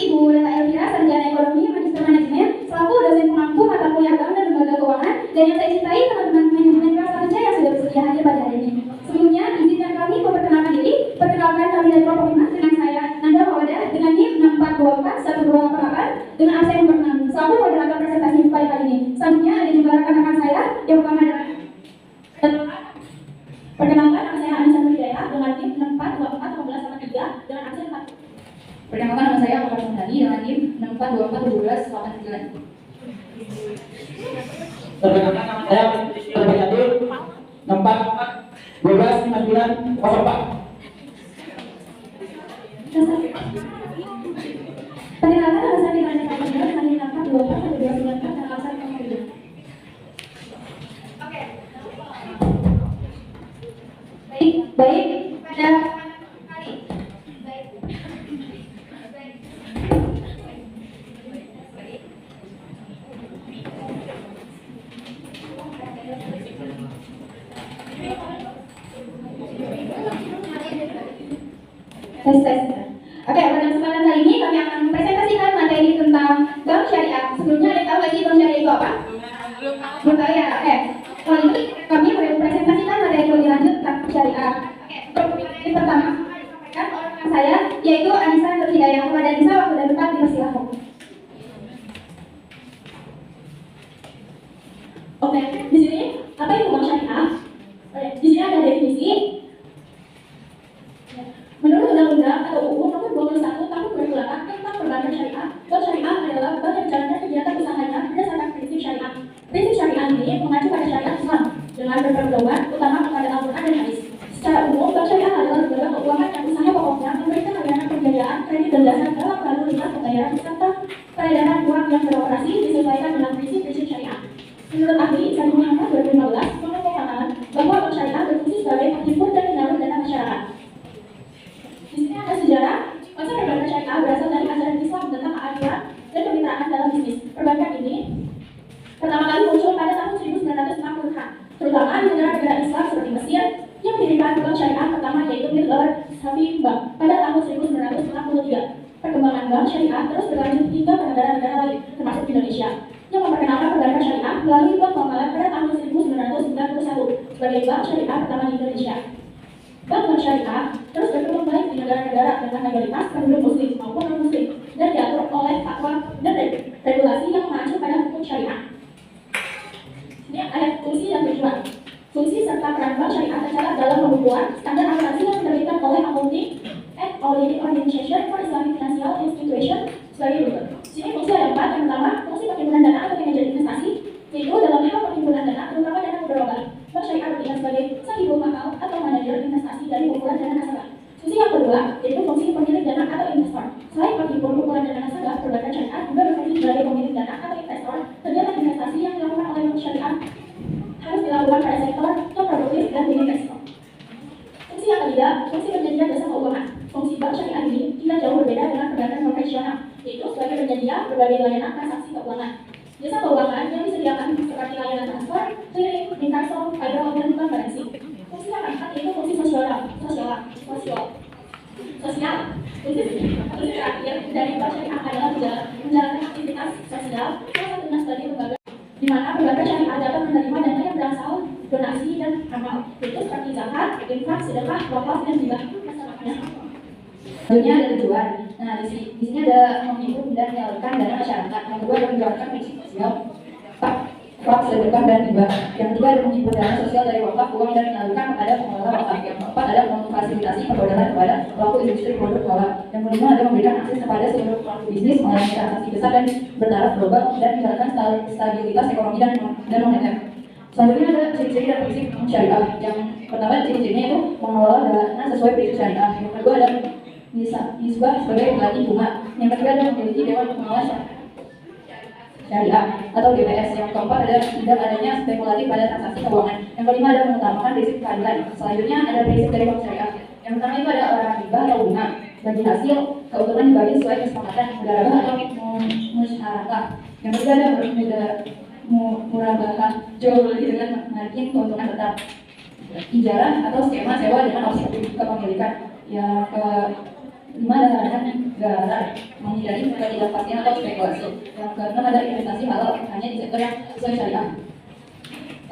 Ibu Leta Elvira, Sarjana Ekonomi, Magister Manajemen, selaku dosen pemangku mata kuliah bank dan lembaga keuangan, dan yang saya cintai teman-teman manajemen kelas kerja yang sudah bersedia hadir pada hari ini. Sebelumnya, izinkan kami memperkenalkan diri. Perkenalkan kami dari Kelompok 5 dengan saya Nanda Mawada dengan NIM 64241288 dengan absen nomor 6 selaku moderator presentasi pada kali ini. Selanjutnya ada juga rekan-rekan saya yang pertama adalah perkenalkan nama saya Anissa Nurhidayah dengan NIM 64241283 dengan absen 4. Perkenalkan nama saya Omar Sandani dengan NIM 64241289. Perkenalkan nama saya Terbaik Abdul 64129904. Perkenalkan nama saya Nirana Kamila dengan NIM 64241294 dengan absen 4. Oke. Baik pada kali. Oke, pada kesempatan kali ini kami akan mempresentasikan materi tentang bank syariah. Sebelumnya ada tahu nggak sih bank syariah itu apa? Belum tahu ya? Oke. Kali ini kami mempresentasikan materi lebih lanjut tentang syariah. Oke, untuk materi pertama disampaikan oleh rekan saya yaitu Anissa Nurhidayah. Kepada Anissa, waktu dan tempat dipersilakan. Oke, di sini apa itu bank syariah? Di sini ada definisi. Menurut Undang-Undang atau UU Nomor 21 Tahun 2008 tentang Perbankan Syariah, bank syariah adalah bank yang menjalankan kegiatan usahanya berdasarkan prinsip syariah. Prinsip syariah ini mengacu pada syariat Islam dengan berpedoman utama kepada Al-Quran dan Hadis. Secara umum, bank syariah adalah lembaga keuangan yang usaha pokoknya memberikan layanan pembiayaan, kredit dan jasa dalam lalu lintas pembayaran serta peredaran uang yang beroperasi disesuaikan dengan prinsip-prinsip syariah. Menurut ahli Salim Muhammad 2015 mengatakan bahwa bank syariah berfungsi sebagai penghimpun dan penyalur dana masyarakat. Di sini ada sejarah. Konsep perbankan syariah berasal dari ajaran Islam tentang keadilan dan kemitraan dalam bisnis. Perbankan ini pertama kali muncul pada tahun 1960-an, terutama di negara-negara Islam seperti Mesir yang mendirikan bank syariah pertama yaitu Mir Lord Safi Bank pada tahun 1963. Perkembangan bank syariah terus berlanjut hingga ke negara-negara lain, termasuk Indonesia, yang memperkenalkan perbankan syariah melalui Bank Muamalat pada tahun 1991 sebagai bank syariah pertama di Indonesia. Bank syariah terus berkembang baik di negara-negara dengan mayoritas penduduk muslim maupun non-muslim dan diatur oleh fatwa dan regulasi yang mengacu pada hukum syariah. Ini ada fungsi dan tujuan. Fungsi serta peran bank syariah tercatat dalam pembukuan standar akuntansi yang diterbitkan oleh Accounting and Auditing Organization for Islamic Financial Institution sebagai berikut. Sini fungsi ada 4. Yang pertama, fungsi perhimpunan dana atau manajer investasi, yaitu dalam hal perhimpunan dana terutama dana berlomba. Bank syariah bertindak sebagai sahibul makal atau manajer investasi dari kumpulan dana nasabah. Fungsi yang kedua yaitu fungsi pemilik dana atau investor. Selain menghimpun kumpulan dana nasabah, perbankan syariah juga berfungsi sebagai pemilik dana atau investor. Kegiatan investasi yang dilakukan oleh bank syariah harus dilakukan pada sektor yang produktif dan minim resiko. Fungsi yang ketiga, fungsi penyedia jasa keuangan. Fungsi bank syariah ini tidak jauh berbeda dengan perbankan konvensional, yaitu sebagai penyedia berbagai layanan transaksi keuangan. Jasa keuangan yang disediakan seperti layanan transfer, clearing, inkasso, fiber dan bank garansi. Fungsi yang keempat yaitu fungsi sosial. Fungsi terakhir dari bank syariah adalah menjalankan aktivitas sosial, salah satunya sebagai lembaga di mana perbankan syariah dapat menerima dana yang berasal donasi dan amal, yaitu seperti zakat, infak, sedekah, wakaf dan hibah. Selanjutnya ada tujuan. Nah, di sini ada menghimpun dan menyalurkan dana masyarakat. Yang kedua ada menjalankan prinsip sosial, wakaf, sedekah dan hibah. Yang ketiga ada menghimpun dana sosial dari wakaf, uang dan menyalurkan kepada pengelola wakaf. Yang keempat ada memfasilitasi permodalan kepada pelaku industri produk halal. Yang kelima ada memberikan akses kepada seluruh pelaku bisnis mengalami transaksi besar dan bertaraf global dan menjalankan stabilitas ekonomi dan moneter. Selanjutnya ada ciri-ciri dan prinsip syariah. Yang pertama ciri-cirinya itu mengelola dana sesuai prinsip syariah. Yang kedua ada nisbah sebagai pelatih bunga. Yang ketiga ada memiliki dewan pengawas syariah atau DPS. Yang keempat ada tidak adanya spekulasi pada transaksi keuangan. Yang kelima ada mengutamakan prinsip keadilan. Selanjutnya ada prinsip dari bank syariah. Yang pertama itu ada orang riba atau bunga. Bagi hasil keuntungan dibagi sesuai kesepakatan mudarabah atau musyarakah. Yang ketiga ada murabahah jual beli dengan margin keuntungan tetap. Ijarah atau skema sewa dengan opsi kepemilikan. 5 adalah negara menghindari ketidakpastian atau spekulasi. Yang keenam ada investasi halal hanya di sektor yang sesuai syariah.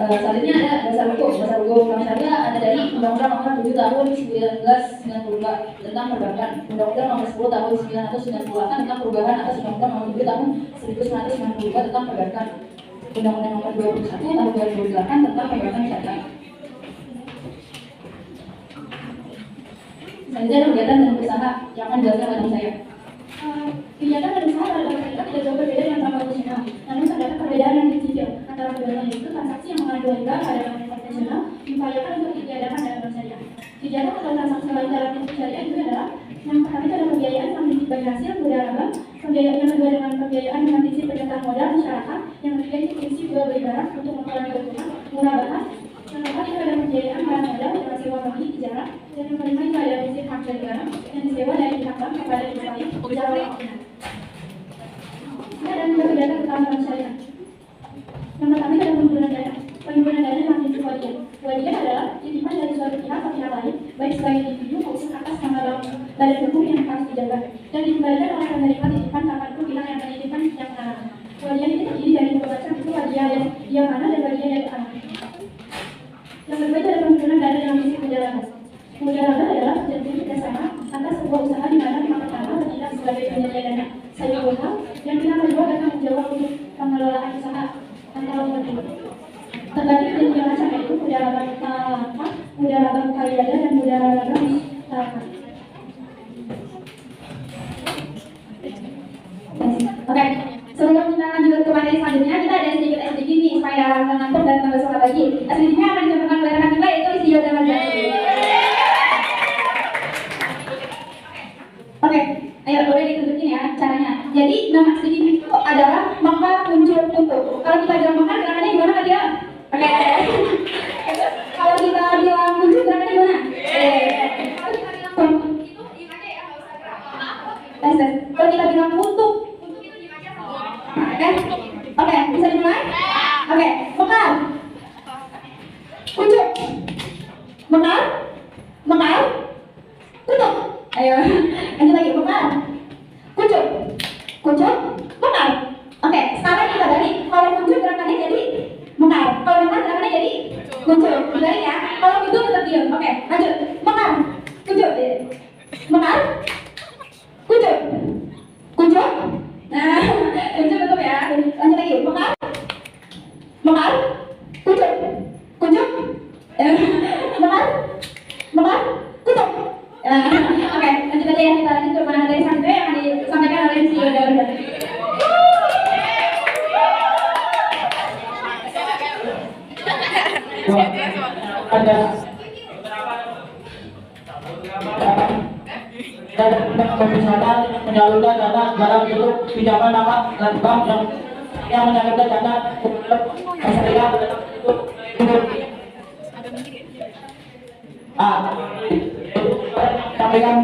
Selanjutnya ada dasar hukum. Dasar hukum Bank Syariah ada dari Undang-Undang Nomor 7 Tahun 1992 tentang perbankan, Undang-Undang Nomor 10 Tahun 1998 tentang perubahan atas Undang-Undang Nomor 7 Tahun 1992 tentang perbankan, Undang-Undang Nomor 21 Tahun 2008 tentang perbankan syariah. Selanjutnya ada kegiatan dan usaha yang akan dijelaskan oleh saya. Kegiatan dan usaha pada bank syariah tidak jauh berbeda dengan bank konvensional. Namun terdapat perbedaan yang prinsipil antara keduanya, yaitu transaksi yang mengandung riba pada bank konvensional diupayakan untuk ditiadakan dalam bank syariah. Kegiatan atau transaksi lain dalam prinsip syariah itu adalah yang pertama itu adalah pembiayaan dengan prinsip bagi hasil kemudian laba, pembiayaan yang kedua dengan pembiayaan dengan prinsip penyertaan modal masyarakat, yang ketiga itu prinsip jual beli barang untuk mengurangi keuntungan, murabahan, yang keempat itu ada pembiayaan barang modal dengan sewa bagi ijarah, dan yang kelima itu ada prinsip hak dari barang yang disewa dari pihak bank kepada pihak lain secara waktunya. Ini ada dua kegiatan utama bank syariah. Yang pertama itu ada penghimpunan dana. Penghimpunan dana dengan prinsip wadiah. Wadiah adalah titipan dari suatu pihak ke pihak lain, baik sebagai individu maupun atas nama badan hukum yang harus dijaga, dan dikembalikan oleh penerima titipan kapanpun pihak yang menitipkan yang menahan. Wadiah ini terdiri dari dua macam, itu wadiah yang mana dan wadiah yang anak. Yang kedua itu ada penghimpunan dana dengan prinsip mujarabah. Mujarabah adalah perjanjian kerjasama atas sebuah usaha di mana pihak pertama bertindak sebagai penyedia dana sewa usaha, dan pihak kedua bertanggung jawab untuk pengelolaan usaha antara kedua. Terbagi menjadi tiga macam, yaitu mujarabah mutalaqah, mujarabah muqayyadah, dan mujarabah mutlaqah. Oke, sebelum kita lanjut ke materi selanjutnya, kita ada sedikit SDG nih supaya mengantuk dan tambah semangat lagi. SDG-nya akan disampaikan oleh rekan kita, yaitu Isi Yoga Mazhari. Oke, ayo boleh ditunjukin ya caranya. Jadi nama SDG itu adalah mekar kuncup tutup. Kalau kita bilang mekar, gerakannya gimana Kak Dia? Oke. Kalau kita bilang kuncup, gerakannya gimana? Kalau kita bilang kuncup itu diem aja ya, nggak usah gerak. Kalau kita bilang kuntup itu diem aja. Oke, bisa dimulai? Oke, mekar, kuncup, mekar, mekar, kuncup. Ayo, lanjut lagi, mekar, kuncup, kuncup, mekar. Oke, sekarang kita balik. Kalau kuncup gerakannya jadi mekar, kalau mekar gerakannya jadi kuncup. Dibalik ya. Kalau kuncup tetap diam. Oke, lanjut. Mekar, kuncup, mekar, kuncup, kuncup. Nah, kuncup betul ya. Lanjut lagi, mekar, mekar, kuncup, kuncup, mekar, mekar, kuncup. Oke, lanjut aja ya, kita lanjut ke materi selanjutnya yang disampaikan oleh Isi Yoga Mazhari. Ada konvensional menyalurkan dana dalam bentuk pinjaman nama dan bank yang menyalurkan dana syariah dalam bentuk sampaikan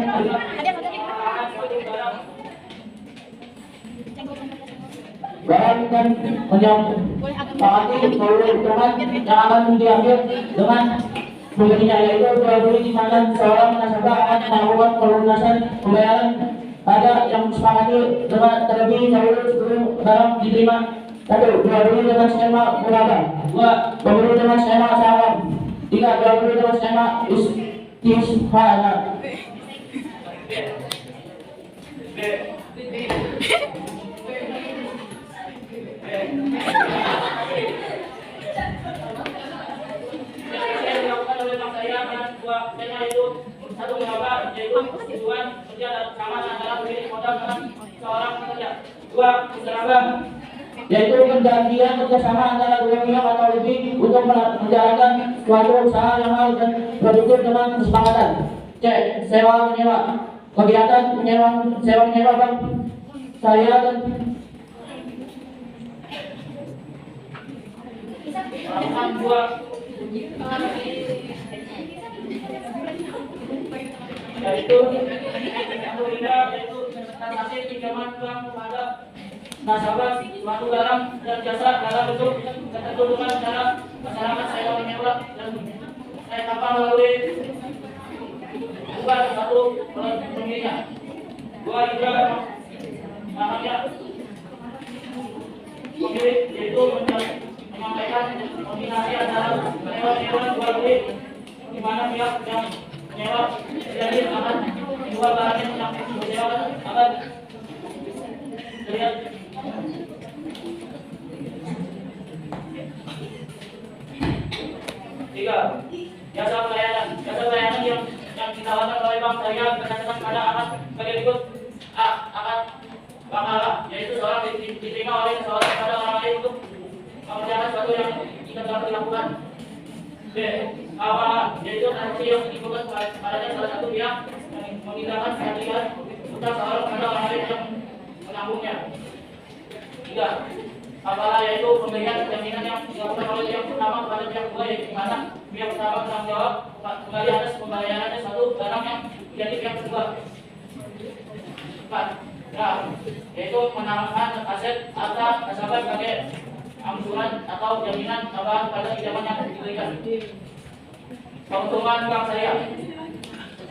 barang dan menyepakati seluruh hitungan yang akan diambil dengan begininya, yaitu jual beli di mana seorang nasabah akan melakukan pelunasan pembayaran ada yang disepakati dengan terlebih dahulu sebelum barang diterima. Satu, jual beli dengan skema murabah. Dua, pembeli dengan skema sawam. Tiga, jual beli dengan skema istisna. Satu murabah, yaitu tujuan kerja sama antara pemilik modal dengan seorang pekerja. Dua, musyawarah, yaitu perjanjian kerjasama antara dua pihak atau lebih untuk menjalankan suatu usaha yang hal dan produktif dengan kesepakatan. C, sewa menyewa, kegiatan sewa menyewa bank syariah dan dua yaitu transaksi pinjaman uang kepada nasabah suatu barang dan jasa dalam bentuk ketentuan dalam masyarakat sewa menyewa dan tanpa melalui bukan satu pemiliknya. Dua juga namanya pemilik yaitu menyampaikan kombinasi antara menyewa dua unit di mana pihak yang menyewa jadi akan menjual barang yang disewakan akan terlihat. Tiga, jasa pelayanan yang ditawarkan oleh Bank Syariah berdasarkan pada amat sebagai berikut. A. Akad bangala, yaitu seorang diterima oleh seseorang pada orang lain untuk mengerjakan sesuatu yang tidak telah dilakukan. B. Awala, yaitu transaksi yang dilakukan padanya salah satu pihak yang memindahkan keadilan utang seorang pada orang lain yang menanggungnya. 3. Awala, yaitu pemberian jaminan yang dilakukan oleh pihak pertama kepada pihak kedua, yaitu di mana pihak pertama bertanggung jawab kembali atas pembayarannya suatu barang yang menjadi pihak kedua. 4. Nah, yaitu menambahkan aset harta nasabah sebagai angsuran atau jaminan tambahan pada pinjaman yang diberikan. Keuntungan bank syariah,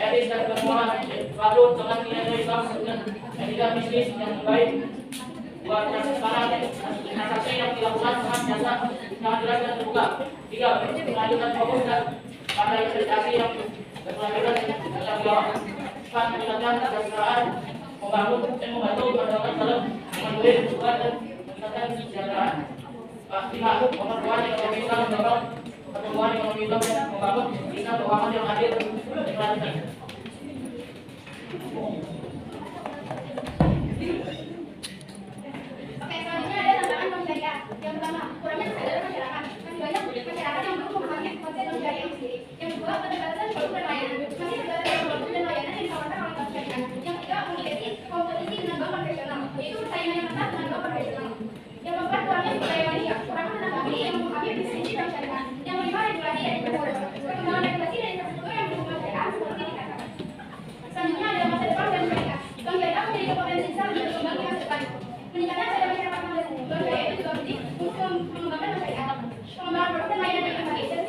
etis dan bermuara padu dengan nilai Islam dan etika bisnis yang baik. Buat transaksi yang dilakukan dengan jasa sangat jelas dan terbuka. 3. Melanjutkan fokus dan pada investasi yang berkelanjutan dan bertanggung jawab. 4. Meningkatkan kesejahteraan, membantu masyarakat dalam memenuhi kebutuhan dan meningkatkan kesejahteraan. 5. Memperkuat ekonomi Islam, mendorong pertumbuhan ekonomi Islam dan membangun sistem keuangan yang adil dan berkelanjutan. Yang pertama, kurangnya kesadaran masyarakat. Masih banyak masyarakat yang belum memahami konsep bank syariah itu sendiri. Yang kedua, keterbatasan produk dan layanan. Masih terbatas produk dan layanan yang ditawarkan oleh bank syariah. Yang ketiga, memiliki kompetisi dengan bank konvensional, yaitu persaingan yang ketat dengan bank konvensional. Yang keempat, kurangnya sumber daya manusia. Kurangnya tenaga ahli yang memahami bisnis bank syariah. Yang kelima, regulasi dan infrastruktur. Perkembangan regulasi dan infrastruktur yang mendukung syariah seperti dikatakan. Selanjutnya adalah masa depan bank syariah. Bank syariah memiliki potensi besar untuk berkembang di masa depan. Meningkatnya sadar masyarakat bank syariah itu juga penting untuk mengembangkan masyarakat. Pengembangan produk dan layanan yang baik dan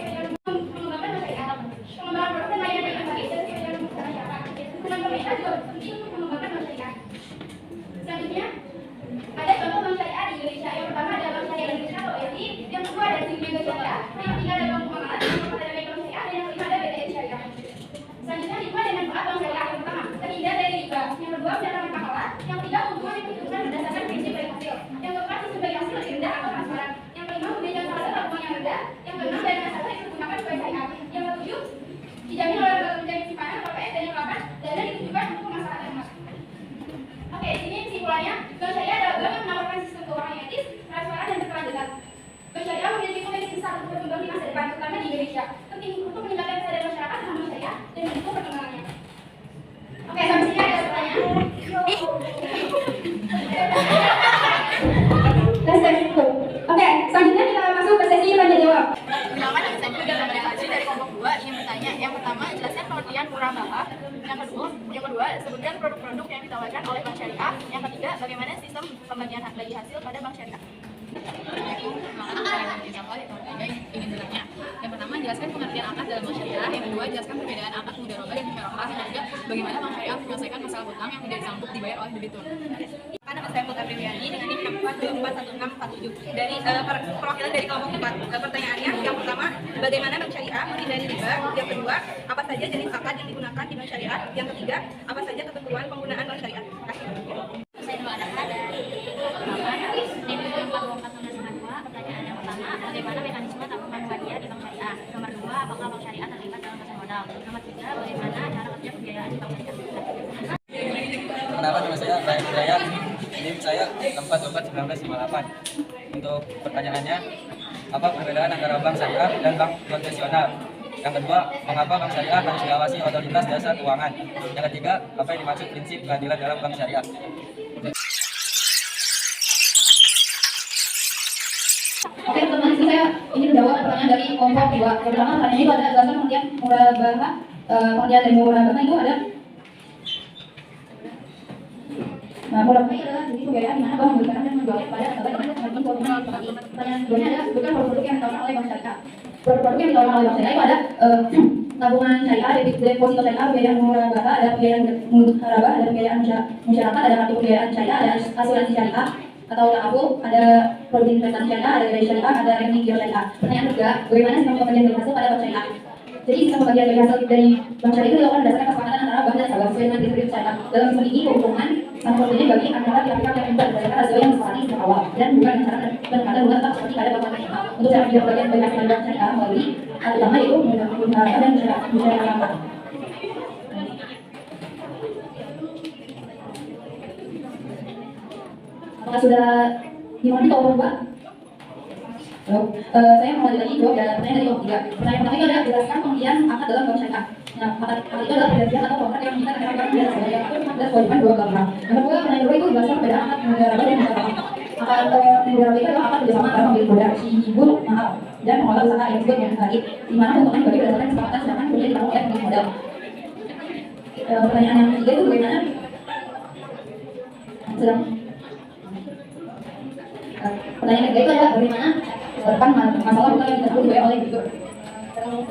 mengembangkan masyarakat. Pengembangan produk dan layanan yang baik dan masyarakat. Peran pemerintah juga penting untuk mengembangkan masyarakat. Selanjutnya ada contoh bank syariah di Indonesia. Yang pertama adalah bank syariah Indonesia atau BSI. Yang kedua ada Sinergi Syariah. Yang ketiga ada Bank Muamalat. Yang keempat ada Bank Syariah. Dan yang kelima ada BTN Syariah. Selanjutnya hikmah dan manfaat bank syariah. Yang pertama, terhindar dari riba. Yang kedua, mendatangkan pahala. Yang ketiga, keuntungan yang dibutuhkan berdasarkan prinsip baik hasil. Yang keempat, sistem baik hasil lebih rendah atau transparan. Yang kelima, memberikan salah tabungan yang rendah. Yang keenam, dana nasabah yang digunakan sebagai syariah. Yang ketujuh, dijamin oleh lembaga penjamin simpanan atau LPS. Dan yang delapan, dana ditujukan untuk masyarakat yang emas. Oke, di sini kesimpulannya, bank syariah adalah bank yang menawarkan sistem keuangan yang etis, transparan dan berkelanjutan. Bank syariah memiliki potensi besar untuk berkembang di masa depan, terutama di Indonesia. Penting untuk meningkatkan kesadaran masyarakat tentang bank syariah dan mendukung perkembangannya. Oke, sampai sini ada pertanyaan. Oke, selanjutnya kita masuk ke sesi tanya jawab. Pertama, saya juga dari Haji dari kelompok 2 yang bertanya. Yang pertama, jelaskan pengertian murah mahal. Yang kedua, sebutkan produk-produk yang ditawarkan oleh bank syariah. Yang ketiga, bagaimana sistem pembagian bagi hasil pada bank syariah. Yang pertama, jelaskan pengertian akad dalam bank syariah. Yang kedua, jelaskan perbedaan akad mudharabah dan musyarahah. Yang ketiga, bagaimana bank syariah menyelesaikan masalah hutang yang tidak sanggup dibayar oleh debitur. Nama saya Putri Briani dengan NIM 4241647 dari perwakilan dari kelompok 4. Pertanyaannya, yang pertama, bagaimana bank syariah menghindari riba? Yang kedua, apa saja jenis akad yang digunakan di bank syariah? Yang ketiga, apa saja ketentuan penggunaan bank syariah? Saya dua anak dari NIM 4241652. Pertanyaan yang pertama, bagaimana mekanisme tabungan hadiah di bank syariah? Nomor 2, apakah bank syariah terlibat dalam pasar modal? Nomor 3, bagaimana cara kerja pembiayaan di bank syariah? Perkenalkan, nama saya Ryan Hidayat, NIM saya 4241958. Untuk pertanyaannya, apa perbedaan antara bank syariah dan bank konvensional? Yang kedua, mengapa bank syariah harus diawasi otoritas jasa keuangan? Yang ketiga, apa yang dimaksud prinsip keadilan dalam bank syariah? Oke, teman-teman, saya ingin menjawab pertanyaan dari kelompok 2. Yang pertama, pertanyaan itu ada jelaskan pengertian murabahah. Pengertian dari murabahah itu ada. Nah, murabahah adalah jenis pembiayaan di mana bank memberikan dan menjualnya kepada nasabah dengan keuntungan keuntungan yang pertanyaan kedua adalah sebutkan produk-produk yang ditawarkan oleh bank syariah. Produk-produk yang ditawarkan oleh bank syariah itu ada tabungan syariah, deposito syariah, pembiayaan murabah, ada pembiayaan murabah, ada pembiayaan masyarakat, ada kartu pembiayaan syariah, ada asuransi syariah atau takabur, ada produk investasi syariah, ada gaji syariah, ada rekening giro syariah. Pertanyaan kedua, bagaimana sistem pembagian bagi hasil pada bank syariah? Jadi sistem pembagian bagi hasil dari bank syariah itu dilakukan berdasarkan kesepakatan antara bank dan nasabah sesuai dengan prinsip syariah. Dalam sistem ini keuntungan sama kerugian bagi antara pihak-pihak yang terlibat berdasarkan hasil yang disepakati sejak awal dan bukan dengan cara pendekatan bunga tetap seperti pada bank syariah. Untuk cara pembagian bagi hasil dari bank syariah melalui hal utama yaitu menggunakan dan musyawarah. Apakah sudah dimengerti kalau Pak? Halo, saya mau lagi jawab dari pertanyaan dari kelompok 3. Pertanyaan pertama itu adalah jelaskan pengertian akad dalam bank syariah. Nah, akad itu adalah perjanjian atau kontrak yang mengikat antara bank dan sebagai akad dan kewajiban dua bank. Yang kedua, pertanyaan kedua itu berdasarkan perbedaan akad menggaraba dan musyawarah. Akad menggaraba itu adalah akad kerjasama antara pemilik modal, si ibu mahal dan pengelola usaha yang disebut yang tadi, di mana keuntungan dibagi berdasarkan kesepakatan sedangkan kemudian ditanggung oleh pemilik modal. Pertanyaan yang ketiga itu bagaimana? Pertanyaan ketiga itu adalah bagaimana masalah hutang yang tersebut dibayar oleh debitur.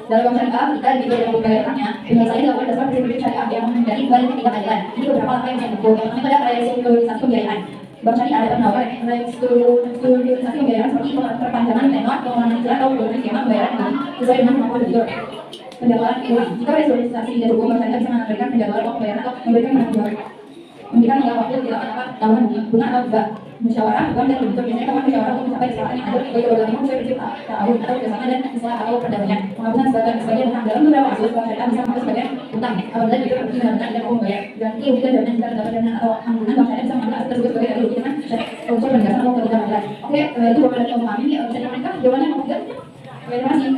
Dalam bank syariah, jika debitur yang membayarkannya, penyelesaian dilakukan berdasarkan prinsip syariah yang menjadi kembali ketiga keadilan. Ini beberapa langkah yang saya tempuh. Yang pertama adalah restrukturisasi pembiayaan. Bank syariah dapat melakukan restrukturisasi pembiayaan seperti perpanjangan tenor, pengurangan cicilan atau perubahan skema pembayaran sesuai dengan kemampuan debitur. Penjadwalan uang. Jika restrukturisasi tidak hukum, bank syariah bisa memberikan penjadwalan uang pembayaran atau memberikan hingga waktu tidak dapat tahunan bunga atau juga musyawarah bank dan debitur biasanya teman musyawarah untuk mencapai kesepakatan yang ada bagi kedua belah pihak sesuai prinsip ta'awun atau kerjasama dan istilah atau perdamaian. Penghapusan sebagian hutang dalam beberapa kasus bank syariah bisa menghapus sebagian hutang apabila debitur pergi benar-benar tidak mau membayar. Ganti rugian jaminan jika terdapat jaminan atau tanggungan bank syariah bisa mengambil aset tersebut sebagai ganti rugi dengan unsur penegasan atau kerugian berat. Oke, itu jawaban dari memahami. Bisa diperintah jawabannya mau tidak? Terima kasih.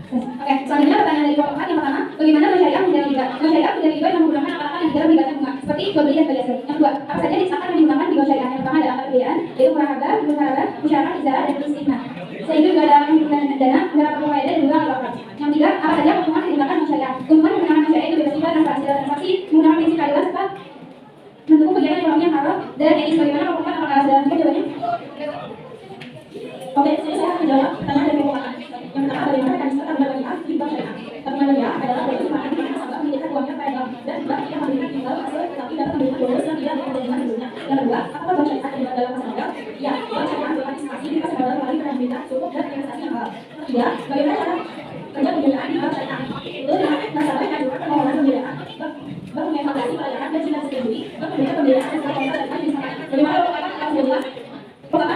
Oke, selanjutnya pertanyaan dari kelompok 4 yang pertama, bagaimana bank syariah menjadi riba? Bank syariah menjadi riba yang menggunakan akad-akad yang dalam ribanya bunga, seperti jual beli dan beli hasil. Yang kedua, apa saja jenis akad yang digunakan di bank syariah? Yang pertama adalah akad pembiayaan, yaitu murabah, musyawarah, ijarah, dan istighna. Sehingga juga ada dana, negara pembayaran dan juga akad. Yang ketiga, apa saja keuntungan yang digunakan bank syariah? Keuntungan yang digunakan bank syariah itu bebas riba, transparansi dan transaksi, menggunakan prinsip keadilan serta mendukung kegiatan ekonomi yang halal dan etis. Bagaimana kelompok apakah sudah cukup jawabannya? Oke, saya menjawab pertanyaan dari kelompok 4. Yang pertama, bagaimana mekanisme tabungan syariah di bank syariah? Tabungan syariah adalah produk keuangan yang nasabah menitipkan uangnya pada bank dan bank tidak memberikan tinggal hasil tetapi dapat memberikan bonus yang tidak diperjanjikan sebelumnya. Yang kedua, apakah bank syariah terlibat dalam pasar modal? Ya, bank syariah berpartisipasi di pasar modal melalui penerbitan sukuk dan investasi yang halal. Ketiga, bagaimana cara kerja pembiayaan di bank syariah? Itu nasabah yang mengajukan permohonan pembiayaan. Bank mengevaluasi pelayanan dan jika disetujui, bank memberikan pembiayaan dan kontrak dengan misalkan. Bagaimana kalau kita menjawab? Pertama,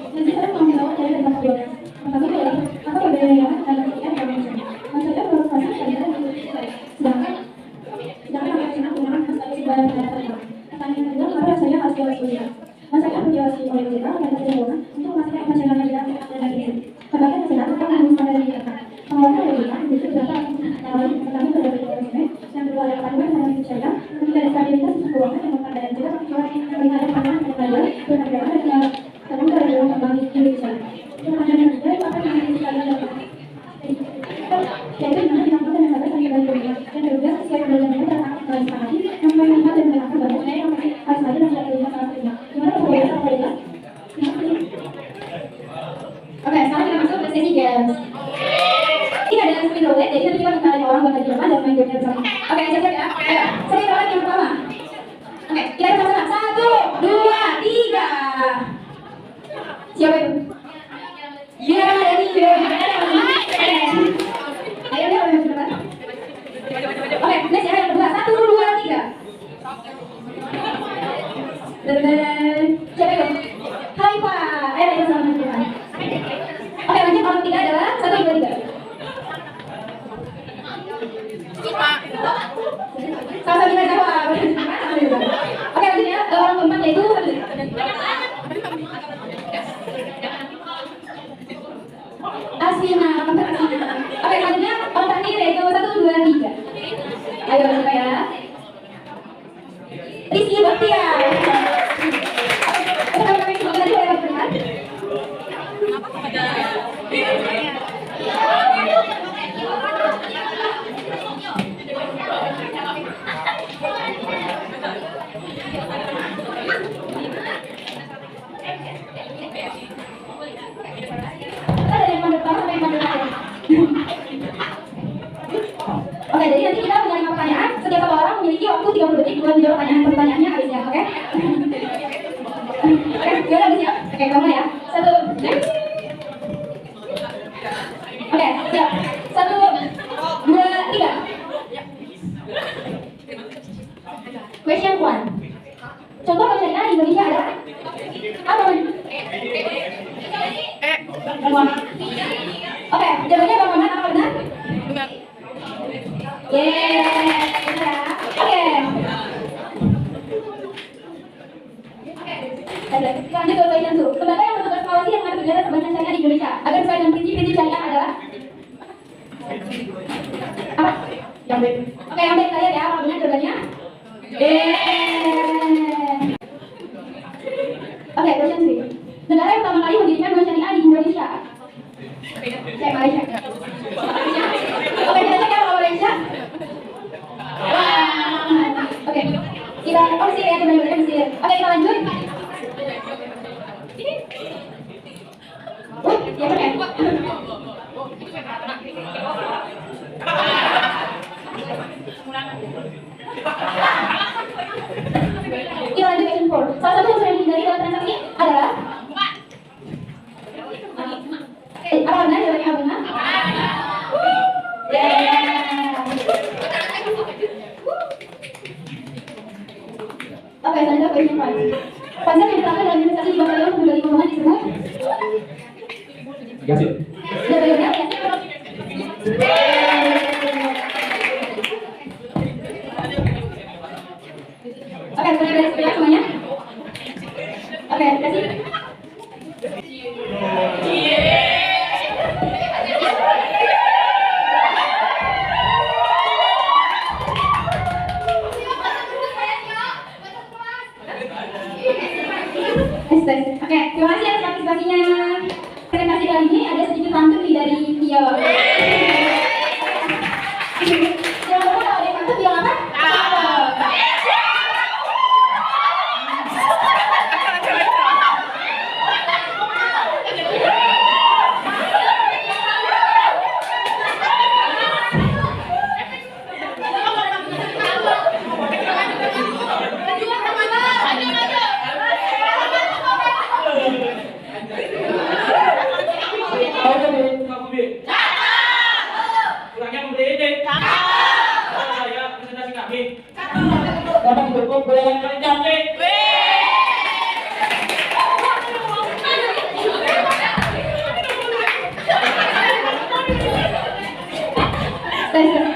nanti saya mau menjawab dari tempat kedua. Pertama adalah apa perbedaan dalam pilihan dan manusia. Manusia beroperasi pada sedangkan manusia menggunakan prestasi bahan dana tertentu. Pertanyaan kedua, maka saya harus jawab sebenarnya. Masyarakat menjawab oleh kita dan kecenderungan untuk memastikan masyarakat tidak dan ini. Sebagai masyarakat kita harus pada diri kita. Pengelolaan dari kita itu berapa? Pertama terdapat konsumen, yang kedua adalah panduan dalam percaya, ketiga ada stabilitas keuangan yang memperkaya dan juga kelima ada pandangan dan pelajaran berhargaan dan kamu dari dalam kembali Indonesia. Pertanyaan yang ketiga, apa yang harus kita lakukan? Yaitu dimana dilakukan dan harus kembali Indonesia. Dan juga sesuai pelajarannya terangkat kembali sepakati, yang mengingat dan melakukan bahwa saya yang masih harus lagi dan tidak terlihat salah satunya. Gimana perbedaan apa ya? Oke, sekarang kita masuk ke sesi games. Ini ada spin roulette, jadi nanti kita minta orang buat di depan dan main gamenya bersama. Oke, siap-siap ya. Ayo, sesi roulette yang pertama. Oke, kita sama-sama. 1, 2, 3. Siapa itu? Ya, dari ayo dia boleh masuk depan. Oke, next ya yang kedua. 1, 2, 3. Siapa itu? Hai Pak. Ayo kita sama-sama masuk depan. Oke, lanjut orang ketiga adalah 1, 2, 3. Sama-sama kita jawab. Oke, lanjut ya. Orang keempat yaitu Asina. Oke, selanjutnya orang terakhir yaitu 1, 2, 3. Ayo coba ya. Rizky Baktia. Oke, kami semoga tadi boleh berkenan. Oke, jadi nanti kita punya 5 pertanyaan. Setiap satu orang memiliki waktu 30 detik buat menjawab pertanyaannya habisnya, oke? Oke, gimana habisnya? Oke, kamu ya. 1, oke, siap. 1, 2, 3. Question 1. Contoh bank syariah di Indonesia ada apa? Oke, jawabannya Bang Maman, apa benar? Benar. Yeay, benar ya. Oke. Lanjut ke question 2. Lembaga yang bertugas mengawasi dan mengatur kegiatan perbankan syariah di Indonesia agar sesuai dengan prinsip-prinsip syariah adalah apa? Yang B. Oke, yang B saya ya, apa benar jawabannya? Oke, question 3. Negara yang pertama kali mendirikan bank syariah di Indonesia. Cek Malaysia. Oke, kita cek ya kalau Malaysia. Wah. Oke. Kita Mesir ya, benar-benar Mesir. Oke, kita lanjut. Ya benar. Kita lanjut question 4. Salah satu unsur yang dihindari dalam transaksi adalah apa benar jawabannya apa benar? Oke, selanjutnya question 5. Konsep yang diterapkan dalam investasi di Batalyon Pembedahan Keuangan disebut Gasip. jawabannya ya. Oke, boleh beres ya semuanya? Oke, kasih. Oke, terima kasih atas partisipasinya. Presentasi kali ini ada sedikit pantun nih dari Tio. Jangan lupa kalau ada pantun bilang apa? Kurangnya memberi ide. Saya presentasi kami. Dapat didukung oleh yang paling cantik. Tes.